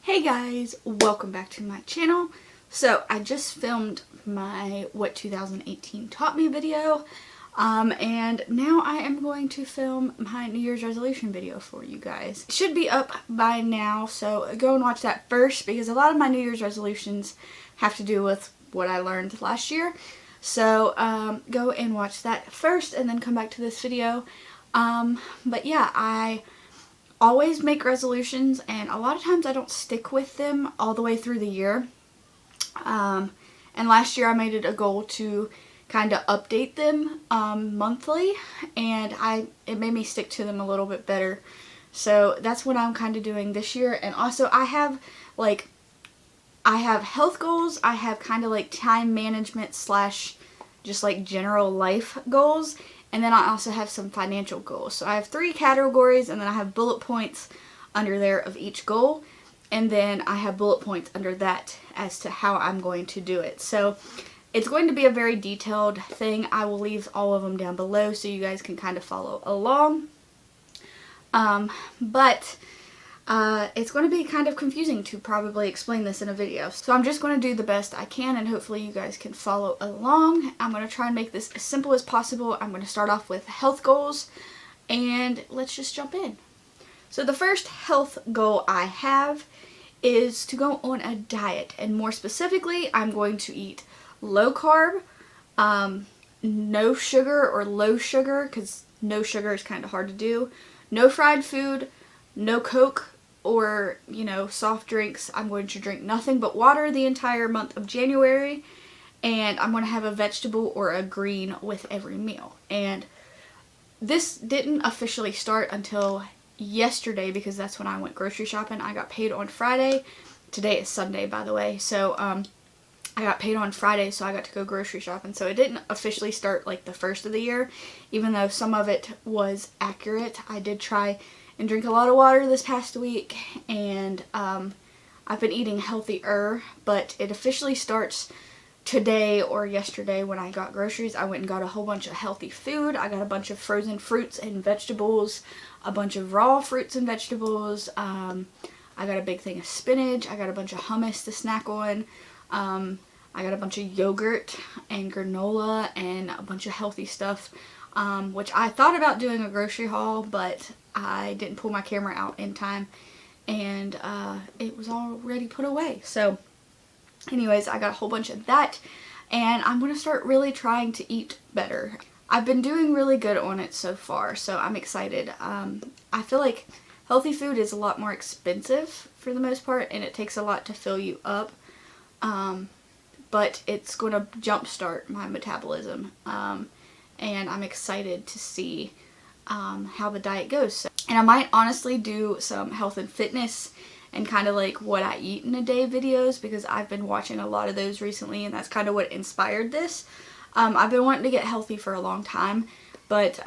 Hey guys, welcome back to my channel. So I just filmed my What 2018 Taught Me video, and now I am going to film my New Year's resolution video for you guys. It should be up by now, so go and watch that first because a lot of my New Year's resolutions have to do with what I learned last year. So go and watch that first and then come back to this video. But yeah, I always make resolutions and a lot of times I don't stick with them all the way through the year. And last year I made it a goal to kind of update them monthly, and it made me stick to them a little bit better. So that's what I'm kind of doing this year. And also I have health goals, I have kind of like time management slash just like general life goals. And then I also have some financial goals. So I have 3 categories, and then I have bullet points under there of each goal. And then I have bullet points under that as to how I'm going to do it. So it's going to be a very detailed thing. I will leave all of them down below so you guys can kind of follow along. It's going to be kind of confusing to probably explain this in a video. So I'm just going to do the best I can, and hopefully you guys can follow along. I'm going to try and make this as simple as possible. I'm going to start off with health goals, and let's just jump in. So the first health goal I have is to go on a diet, and more specifically, I'm going to eat low carb, no sugar or low sugar, because no sugar is kind of hard to do, no fried food, no Coke or, soft drinks. I'm going to drink nothing but water the entire month of January, and I'm going to have a vegetable or a green with every meal. And this didn't officially start until yesterday because that's when I went grocery shopping. I got paid on Friday. Today is Sunday, by the way. So I got paid on Friday, so I got to go grocery shopping. So it didn't officially start like the first of the year, even though some of it was accurate. I did try and drink a lot of water this past week, and I've been eating healthier, but it officially starts today or yesterday when I got groceries. I went and got a whole bunch of healthy food. I got a bunch of frozen fruits and vegetables, a bunch of raw fruits and vegetables. I got a big thing of spinach. I got a bunch of hummus to snack on. I got a bunch of yogurt and granola and a bunch of healthy stuff, which I thought about doing a grocery haul, but I didn't pull my camera out in time, and it was already put away. So anyways, I got a whole bunch of that, and I'm going to start really trying to eat better. I've been doing really good on it so far, so I'm excited. I feel like healthy food is a lot more expensive for the most part, and it takes a lot to fill you up, but it's going to jumpstart my metabolism, and I'm excited to see how the diet goes. And I might honestly do some health and fitness and kind of like what I eat in a day videos, because I've been watching a lot of those recently, and that's kind of what inspired this. I've been wanting to get healthy for a long time, but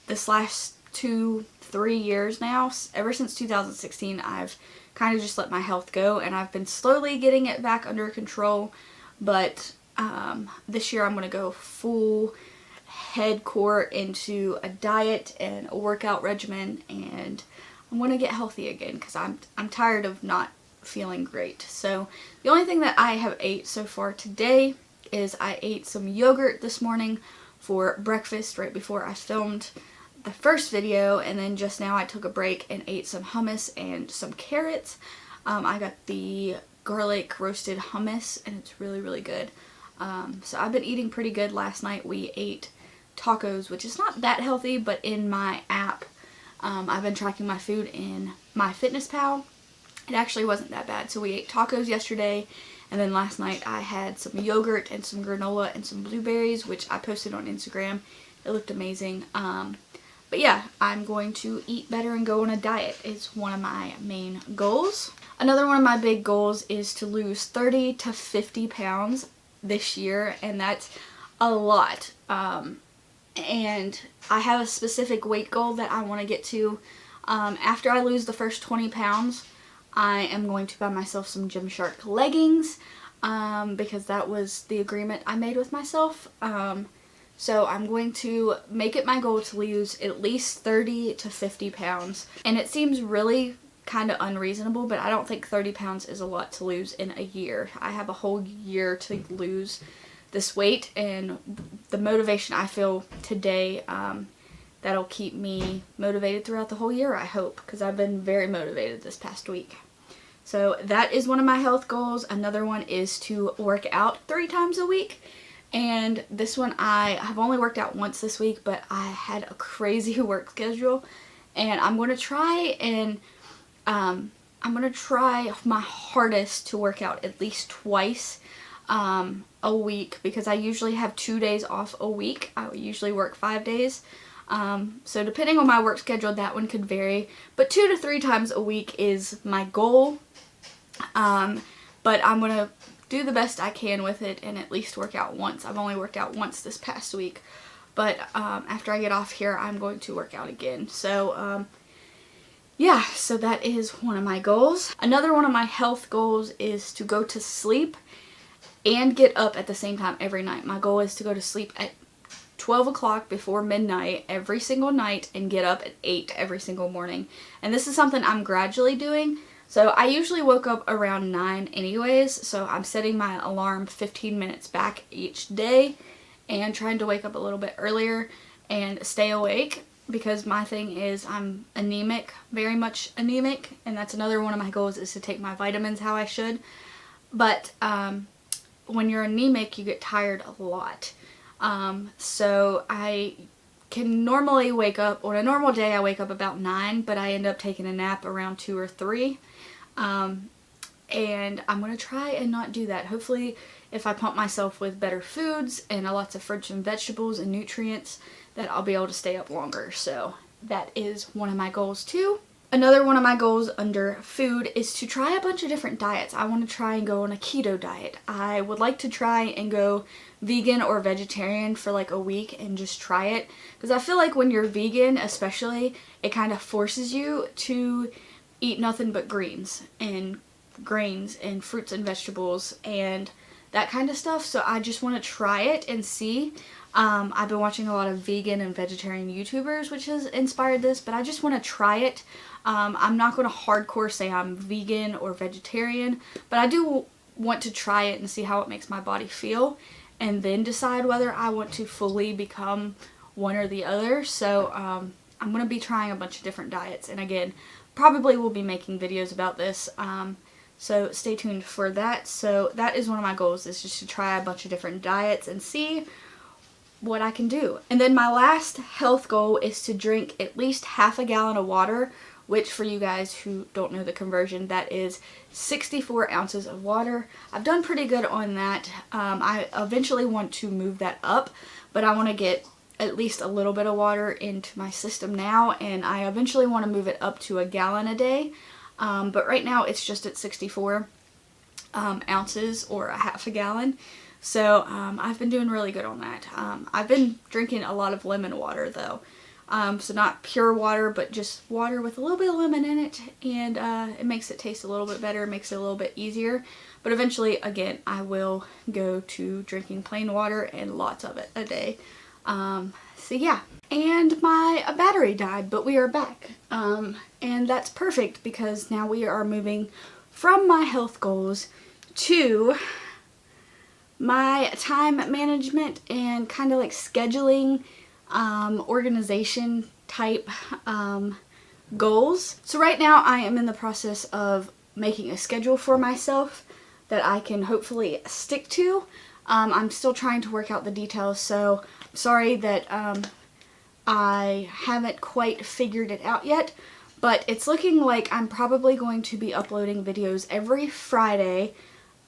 this last 2-3 years now, ever since 2016, I've kind of just let my health go, and I've been slowly getting it back under control. But this year I'm going to go full headcore into a diet and a workout regimen, and I'm going to get healthy again because I'm tired of not feeling great. So the only thing that I have ate so far today is I ate some yogurt this morning for breakfast right before I filmed the first video, and then just now I took a break and ate some hummus and some carrots. I got the garlic roasted hummus, and it's really, really good. So I've been eating pretty good. Last night we ate tacos, which is not that healthy, but in my app, I've been tracking my food in MyFitnessPal. It actually wasn't that bad. So we ate tacos yesterday, and then last night I had some yogurt and some granola and some blueberries, which I posted on Instagram. It looked amazing. But yeah, I'm going to eat better and go on a diet. It's one of my main goals. Another one of my big goals is to lose 30 to 50 pounds this year, and that's a lot. And I have a specific weight goal that I want to get to. After I lose the first 20 pounds, I am going to buy myself some Gymshark leggings, because that was the agreement I made with myself. So I'm going to make it my goal to lose at least 30 to 50 pounds. And it seems really kind of unreasonable, but I don't think 30 pounds is a lot to lose in a year. I have a whole year to lose this weight, and the motivation I feel today, that'll keep me motivated throughout the whole year, I hope, because I've been very motivated this past week. So that is one of my health goals. Another one is to work out 3 times a week. And this one I have only worked out once this week, but I had a crazy work schedule. And I'm going to try and I'm going to try my hardest to work out at least twice a week, because I usually have 2 days off a week. I usually work 5 days. So depending on my work schedule, that one could vary. But 2 to 3 times a week is my goal. But I'm going to do the best I can with it and at least work out once. I've only worked out once this past week. But after I get off here, I'm going to work out again. So, yeah, so that is one of my goals. Another one of my health goals is to go to sleep and get up at the same time every night. My goal is to go to sleep at 12 o'clock before midnight every single night and get up at 8 every single morning. And this is something I'm gradually doing. So I usually woke up around 9 anyways, so I'm setting my alarm 15 minutes back each day and trying to wake up a little bit earlier and stay awake, because my thing is I'm anemic, very much anemic, and that's another one of my goals, is to take my vitamins how I should. But when you're anemic, you get tired a lot. So I can normally wake up, on a normal day I wake up about 9, but I end up taking a nap around 2 or 3. And I'm going to try and not do that. Hopefully, if I pump myself with better foods and lots of fruits and vegetables and nutrients, that I'll be able to stay up longer. So that is one of my goals too. Another one of my goals under food is to try a bunch of different diets. I want to try and go on a keto diet. I would like to try and go vegan or vegetarian for like a week and just try it. Because I feel like when you're vegan especially, it kind of forces you to eat nothing but greens and grains and fruits and vegetables and that kind of stuff. So I just want to try it and see. I've been watching a lot of vegan and vegetarian YouTubers, which has inspired this, but I just want to try it. I'm not going to hardcore say I'm vegan or vegetarian, but I do want to try it and see how it makes my body feel, and then decide whether I want to fully become one or the other. So I'm going to be trying a bunch of different diets, and again, probably will be making videos about this, so stay tuned for that. So that is one of my goals, is just to try a bunch of different diets and see what I can do. And then my last health goal is to drink at least half a gallon of water, which for you guys who don't know the conversion, that is 64 ounces of water. I've done pretty good on that. I eventually want to move that up, but I want to get at least a little bit of water into my system now, and I eventually want to move it up to a gallon a day. But right now it's just at 64 ounces, or a half a gallon. So I've been doing really good on that. I've been drinking a lot of lemon water though. So not pure water, but just water with a little bit of lemon in it, and it makes it taste a little bit better, makes it a little bit easier. But eventually, again, I will go to drinking plain water and lots of it a day. So yeah. And my battery died, but we are back. And that's perfect, because now we are moving from my health goals to my time management and kind of like scheduling, organization type goals. So right now I am in the process of making a schedule for myself that I can hopefully stick to. I'm still trying to work out the details, so sorry that I haven't quite figured it out yet, but it's looking like I'm probably going to be uploading videos every Friday,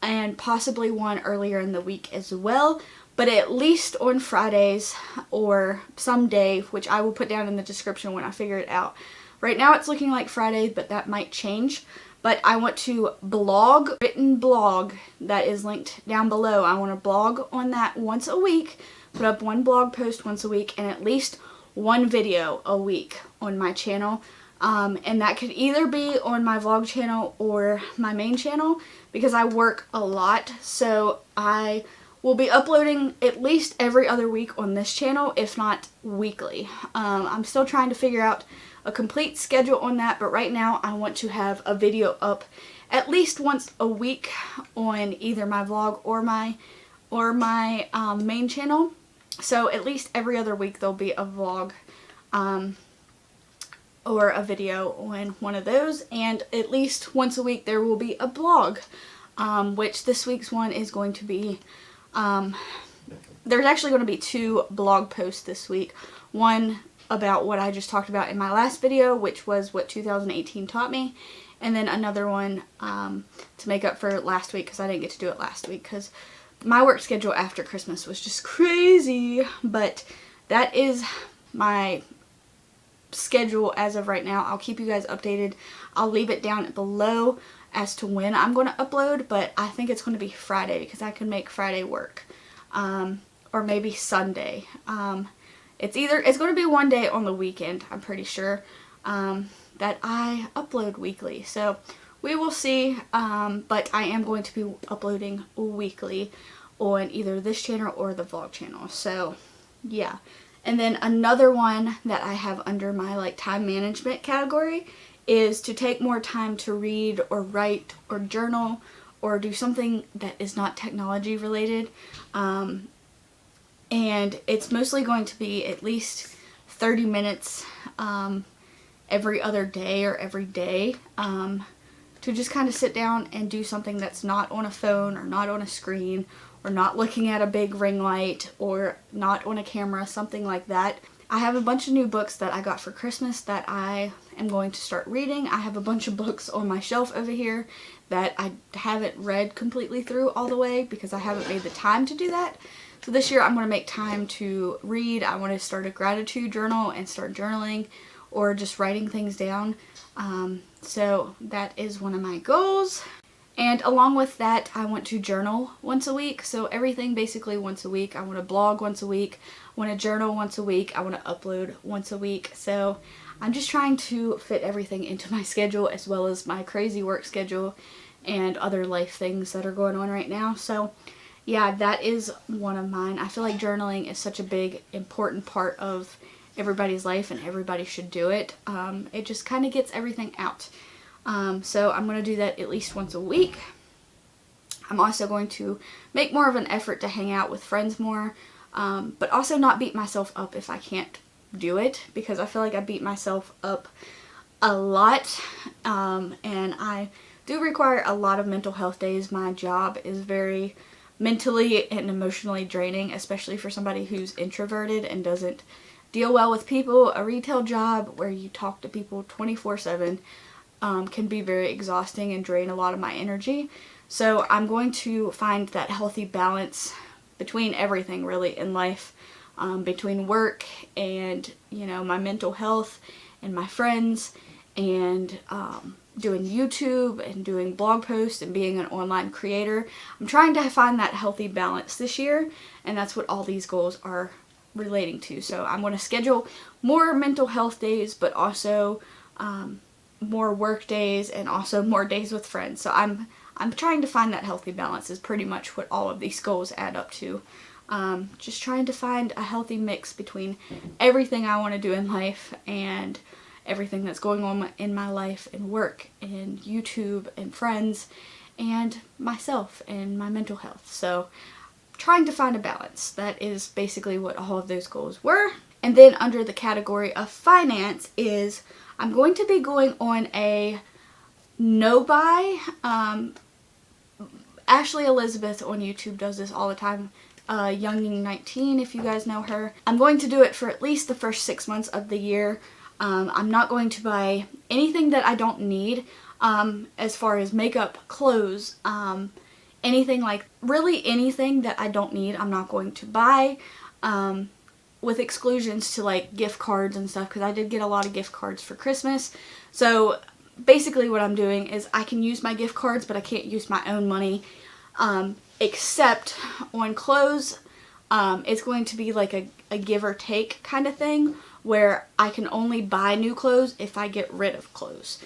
and possibly one earlier in the week as well, but at least on Fridays or someday, which I will put down in the description when I figure it out. Right now it's looking like Friday, but that might change. But I want to blog, written blog that is linked down below. I want to blog on that once a week, put up one blog post once a week, and at least one video a week on my channel. And that could either be on my vlog channel or my main channel, because I work a lot, so I will be uploading at least every other week on this channel, if not weekly. I'm still trying to figure out a complete schedule on that, but right now I want to have a video up at least once a week on either my vlog or my main channel. So at least every other week there'll be a vlog or a video on one of those, and at least once a week there will be a blog, which this week's one is going to be, there's actually going to be 2 blog posts this week. One about what I just talked about in my last video, which was what 2018 taught me, and then another one to make up for last week, because I didn't get to do it last week because my work schedule after Christmas was just crazy. But that is my schedule as of right now. I'll keep you guys updated. I'll leave it down below as to when I'm going to upload, but I think it's going to be Friday because I can make Friday work, or maybe Sunday. It's going to be one day on the weekend, I'm pretty sure, that I upload weekly. So we will see, but I am going to be uploading weekly on either this channel or the vlog channel. So yeah. And then another one that I have under my like time management category is to take more time to read or write or journal or do something that is not technology related. And it's mostly going to be at least 30 minutes every other day or every day to just kind of sit down and do something that's not on a phone or not on a screen or not looking at a big ring light or not on a camera, something like that. I have a bunch of new books that I got for Christmas that I am going to start reading. I have a bunch of books on my shelf over here that I haven't read completely through all the way because I haven't made the time to do that. So this year I'm going to make time to read. I want to start a gratitude journal and start journaling or just writing things down. So that is one of my goals. And along with that, I want to journal once a week. So everything basically once a week. I want to blog once a week. I want to journal once a week. I want to upload once a week. So I'm just trying to fit everything into my schedule as well as my crazy work schedule and other life things that are going on right now. So yeah, that is one of mine. I feel like journaling is such a big, important part of everybody's life and everybody should do it. It just kind of gets everything out. So I'm going to do that at least once a week. I'm also going to make more of an effort to hang out with friends more, but also not beat myself up if I can't do it, because I feel like I beat myself up a lot, and I do require a lot of mental health days. My job is very mentally and emotionally draining, especially for somebody who's introverted and doesn't deal well with people. A retail job where you talk to people 24/7 can be very exhausting and drain a lot of my energy. So I'm going to find that healthy balance between everything really in life, between work and, you know, my mental health and my friends and doing YouTube and doing blog posts and being an online creator. I'm trying to find that healthy balance this year, and that's what all these goals are relating to. So I'm going to schedule more mental health days, but also more work days and also more days with friends. So I'm trying to find that healthy balance is pretty much what all of these goals add up to. Just trying to find a healthy mix between everything I want to do in life and everything that's going on in my life and work and YouTube and friends and myself and my mental health. So trying to find a balance. That is basically what all of those goals were. And then under the category of finance is I'm going to be going on a no-buy. Ashley Elizabeth on YouTube does this all the time. Younging19, if you guys know her. I'm going to do it for at least the first 6 months of the year. I'm not going to buy anything that I don't need, as far as makeup, clothes, anything like, really anything that I don't need I'm not going to buy, with exclusions to like gift cards and stuff, because I did get a lot of gift cards for Christmas. So basically what I'm doing is I can use my gift cards, but I can't use my own money, except on clothes. It's going to be like a give or take kind of thing, where I can only buy new clothes if I get rid of clothes.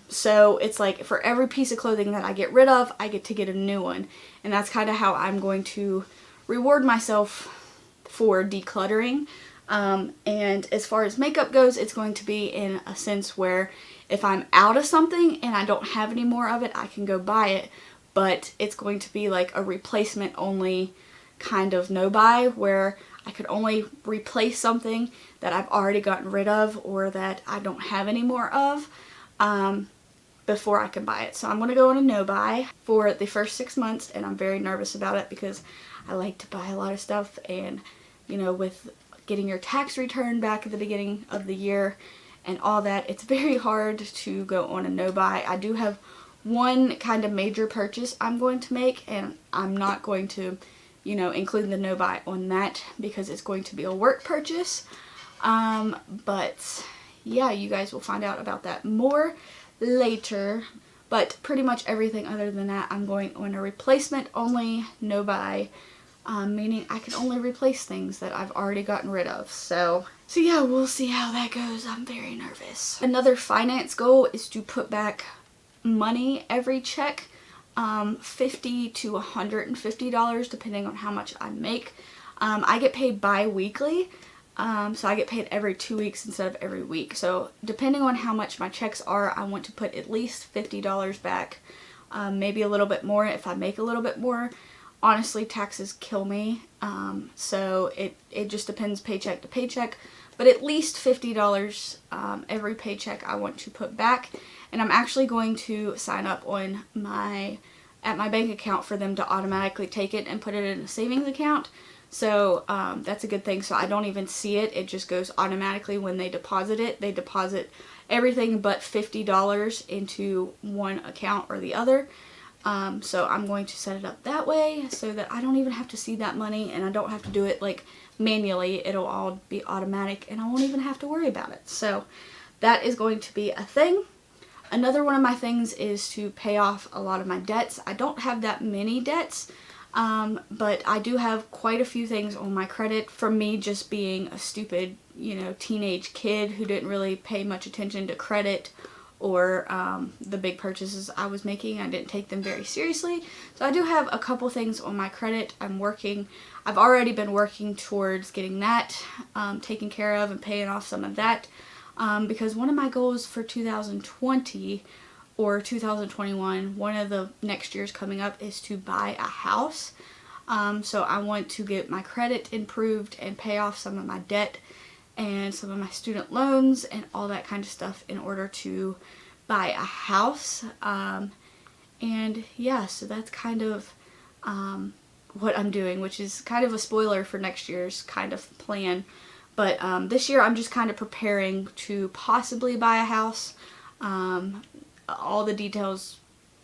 So it's like for every piece of clothing that I get rid of, I get to get a new one. And that's kind of how I'm going to reward myself for decluttering. And as far as makeup goes, it's going to be in a sense where if I'm out of something and I don't have any more of it, I can go buy it. But it's going to be like a replacement only kind of no buy, where I could only replace something that I've already gotten rid of or that I don't have any more of before I can buy it. So I'm going to go on a no buy for the first 6 months, and I'm very nervous about it because I like to buy a lot of stuff, and you know, with getting your tax return back at the beginning of the year and all that, it's very hard to go on a no buy. I do have one kind of major purchase I'm going to make, and I'm not going to, you know, include the no buy on that because it's going to be a work purchase. But yeah, you guys will find out about that more later. But pretty much everything other than that, I'm going on a replacement only no buy. Meaning I can only replace things that I've already gotten rid of. So yeah, we'll see how that goes. I'm very nervous. Another finance goal is to put back money every check, $50 to $150 depending on how much I make. I get paid bi-weekly, so I get paid every 2 weeks instead of every week. So depending on how much my checks are, I want to put at least $50 back, maybe a little bit more if I make a little bit more. Honestly, taxes kill me, so it just depends paycheck to paycheck, but at least $50 every paycheck I want to put back. And I'm actually going to sign up on my bank account for them to automatically take it and put it in a savings account. So that's a good thing, so I don't even see it. It just goes automatically when they deposit it. They deposit everything but $50 into one account or the other. So I'm going to set it up that way so that I don't even have to see that money, and I don't have to do it like manually. It'll all be automatic and I won't even have to worry about it. So that is going to be a thing. Another one of my things is to pay off a lot of my debts. I don't have that many debts, but I do have quite a few things on my credit from me just being a stupid, you know, teenage kid who didn't really pay much attention to credit or the big purchases I was making. I didn't take them very seriously. So I do have a couple things on my credit. I've already been working towards getting that taken care of and paying off some of that, because one of my goals for 2020 or 2021, one of the next years coming up, is to buy a house. So I want to get my credit improved and pay off some of my debt and some of my student loans and all that kind of stuff in order to buy a house. And yeah, so that's kind of what I'm doing, which is kind of a spoiler for next year's kind of plan. But this year I'm just kind of preparing to possibly buy a house. All the details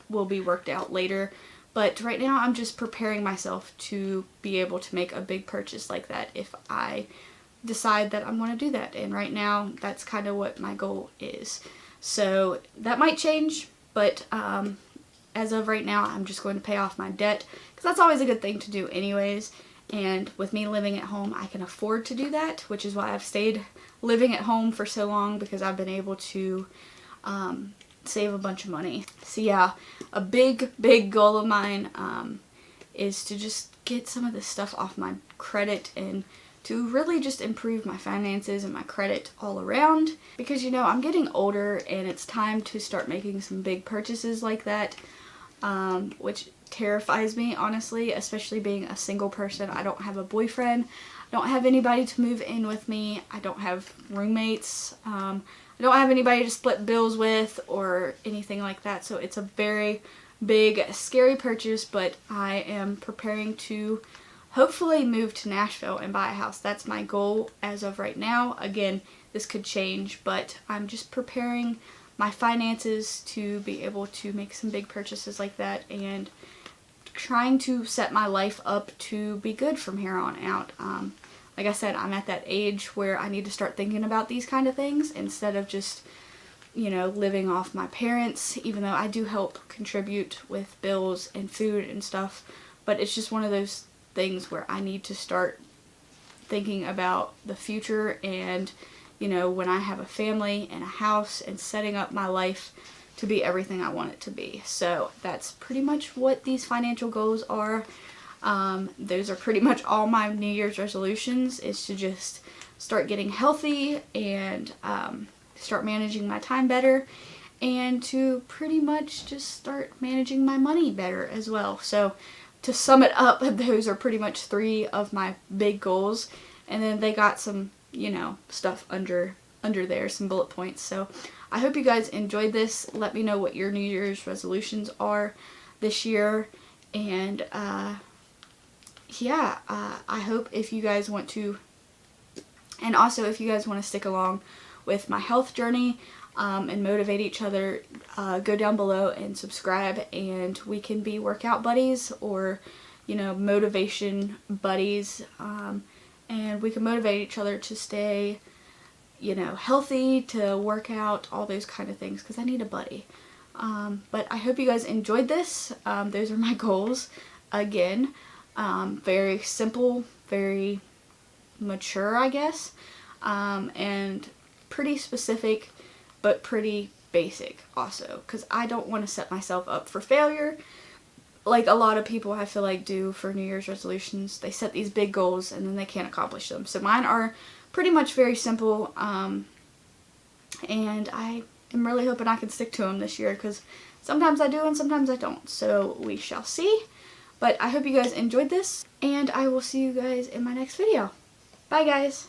will be worked out later. But right now I'm just preparing myself to be able to make a big purchase like that if I decide that I'm going to do that. And right now that's kind of what my goal is. So that might change, but as of right now I'm just going to pay off my debt, because that's always a good thing to do anyways. And with me living at home, I can afford to do that, which is why I've stayed living at home for so long, because I've been able to save a bunch of money. So yeah, a big goal of mine is to just get some of this stuff off my credit and to really just improve my finances and my credit all around, because you know, I'm getting older and it's time to start making some big purchases like that, which terrifies me, honestly, especially being a single person. I don't have a boyfriend, I don't have anybody to move in with me, I don't have roommates, I don't have anybody to split bills with or anything like that. So it's a very big, scary purchase, but I am preparing to hopefully move to Nashville and buy a house. That's my goal as of right now. Again, this could change, but I'm just preparing my finances to be able to make some big purchases like that and trying to set my life up to be good from here on out. Like I said, I'm at that age where I need to start thinking about these kind of things instead of just, you know, living off my parents, even though I do help contribute with bills and food and stuff. But it's just one of those things where I need to start thinking about the future and, you know, when I have a family and a house, and setting up my life to be everything I want it to be. So that's pretty much what these financial goals are. Those are pretty much all my New Year's resolutions, is to just start getting healthy and start managing my time better, and to pretty much just start managing my money better as well. So to sum it up, those are pretty much 3 of my big goals, and then they got some, you know, stuff under there, some bullet points. So I hope you guys enjoyed this. Let me know what your New Year's resolutions are this year, and yeah, I hope if you guys want to, and also if you guys want to stick along with my health journey and motivate each other, go down below and subscribe, and we can be workout buddies, or, you know, motivation buddies, and we can motivate each other to stay, you know, healthy, to work out, all those kind of things, because I need a buddy. But I hope you guys enjoyed this. Those are my goals. Again, very simple, very mature, I guess, and pretty specific, but pretty basic also, because I don't want to set myself up for failure like a lot of people, I feel like, do for New Year's resolutions. They set these big goals and then they can't accomplish them. So mine are pretty much very simple, and I am really hoping I can stick to them this year, because sometimes I do and sometimes I don't. So we shall see. But I hope you guys enjoyed this, and I will see you guys in my next video. Bye, guys.